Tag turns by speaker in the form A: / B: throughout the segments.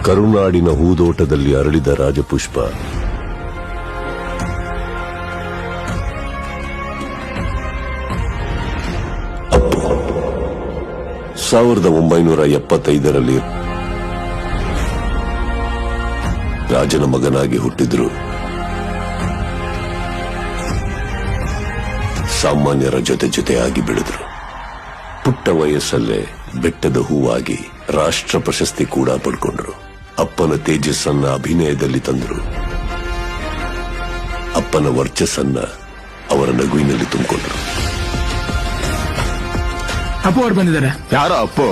A: ಕರುನಾಡಿನ ಹೂದೋಟದಲ್ಲಿ ಅರಳಿದ ರಾಜಪುಷ್ಪ. 1975ರಲ್ಲಿ ರಾಜನ ಮಗನಾಗಿ ಹುಟ್ಟಿದ್ರು. ಸಾಮಾನ್ಯರ ಜೊತೆಯಾಗಿ ಬೆಳೆದ್ರು. ಪುಟ್ಟ ವಯಸ್ಸಲ್ಲೇ ಬೆಟ್ಟದ ಹೂವಾಗಿ ರಾಷ್ಟ್ರ ಪ್ರಶಸ್ತಿ ಕೂಡ ಪಡ್ಕೊಂಡ್ರು. ಅಪ್ಪನ ತೇಜಸ್ಸನ್ನ ಅಭಿನಯದಲ್ಲಿ ತಂದ್ರು. ಅಪ್ಪನ ವರ್ಚಸ್ಸನ್ನ ಅವರ ನಗುವಿನಲ್ಲಿ ತುಂಬಿಕೊಂಡ್ರು.
B: ಅಪ್ಪು ಅವ್ರು ಬಂದಿದ್ದಾರೆ.
C: ಯಾರೋ ಅಪ್ಪು?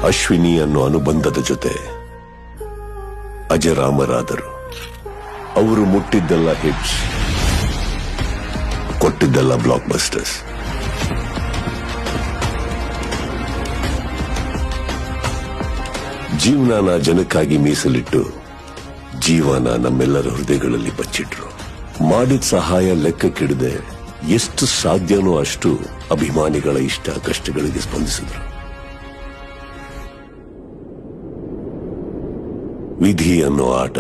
A: ಅಶ್ವಿನಿ ಅನ್ನೋ ಅನುಬಂಧದ ಜೊತೆ ಅಜರಾಮರಾದರು. ಅವರು ಮುಟ್ಟಿದ್ದೆಲ್ಲ ಹಿಟ್ಸ್, ಕೊಟ್ಟಿದ್ದೆಲ್ಲ ಬ್ಲಾಕ್ ಬಸ್ಟರ್ಸ್. ಜೀವನನ ಜನಕ್ಕಾಗಿ ಮೀಸಲಿಟ್ಟು ಜೀವನ ನಮ್ಮೆಲ್ಲರ ಹೃದಯಗಳಲ್ಲಿ ಬಚ್ಚಿಟ್ರು. ಮಾಡಿದ ಸಹಾಯ ಲೆಕ್ಕಕ್ಕಿಡದೆ ಎಷ್ಟು ಸಾಧ್ಯನೋ ಅಷ್ಟು ಅಭಿಮಾನಿಗಳ ಇಷ್ಟ ಕಷ್ಟಗಳಿಗೆ ಸ್ಪಂದಿಸಿದ್ರು. ವಿಧಿ ಅನ್ನೋ ಆಟ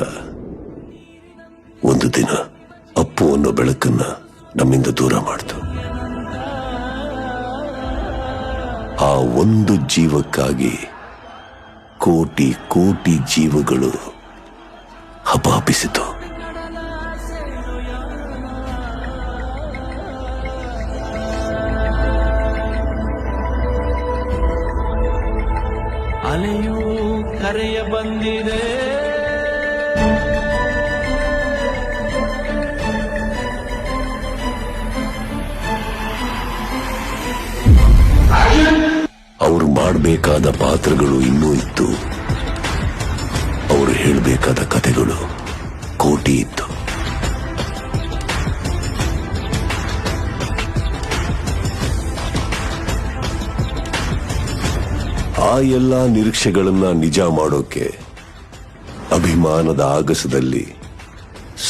A: ಒಂದು ದಿನ ಅಪ್ಪು ಅನ್ನೋ ಬೆಳಕನ್ನ ನಮ್ಮಿಂದ ದೂರ ಮಾಡ್ತು. ಆ ಒಂದು ಜೀವಕ್ಕಾಗಿ ಕೋಟಿ ಕೋಟಿ ಜೀವಗಳು ಹಪಾಪಿಸಿತು.
D: ಅಲೆಯೂ ಕರೆಯ ಬಂದಿದೆ,
A: ಅವರು ಮಾಡಬೇಕಾದ ಪಾತ್ರಗಳು ಇನ್ನೂ ಇತ್ತು. ಅವರು ಹೇಳಬೇಕಾದ ಕಥೆಗಳು ಕೋಟಿ ಇತ್ತು. ಆ ಎಲ್ಲ ನಿರೀಕ್ಷೆಗಳನ್ನ ನಿಜ ಮಾಡೋಕೆ ಅಭಿಮಾನದ ಆಗಸದಲ್ಲಿ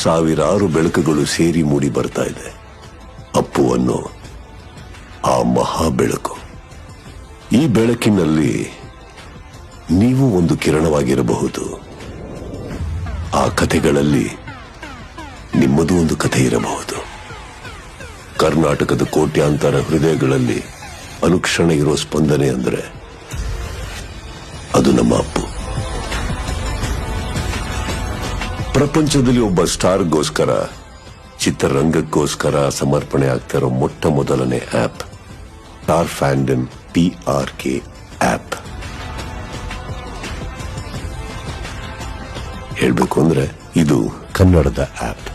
A: ಸಾವಿರಾರು ಬೆಳಕುಗಳು ಸೇರಿ ಮೂಡಿ ಬರ್ತಾ ಇದೆ. ಅಪ್ಪು ಅನ್ನೋ ಆ ಮಹಾ ಬೆಳಕು. ಈ ಬೆಳಕಿನಲ್ಲಿ ನೀವು ಒಂದು ಕಿರಣವಾಗಿರಬಹುದು. ಆ ಕಥೆಗಳಲ್ಲಿ ನಿಮ್ಮದು ಒಂದು ಕಥೆ ಇರಬಹುದು. ಕರ್ನಾಟಕದ ಕೋಟ್ಯಾಂತರ ಹೃದಯಗಳಲ್ಲಿ ಅನುಕ್ಷಣ ಇರೋ ಸ್ಪಂದನೆ ಅಂದ್ರೆ ಅದು ನಮ್ಮ ಅಪ್ಪು. ಪ್ರಪಂಚದಲ್ಲಿ ಒಬ್ಬ ಸ್ಟಾರ್ಗೋಸ್ಕರ, ಚಿತ್ರರಂಗಕ್ಕೋಸ್ಕರ ಸಮರ್ಪಣೆ ಆಗ್ತಿರೋ ಮೊಟ್ಟ ಮೊದಲನೇ ಆಪ್ ಸ್ಟಾರ್ ಫ್ಯಾಂಡಮ್ PRK ಆಪ್. ಹೇಳ್ಬೇಕು ಅಂದ್ರೆ ಇದು ಕನ್ನಡದ ಆಪ್.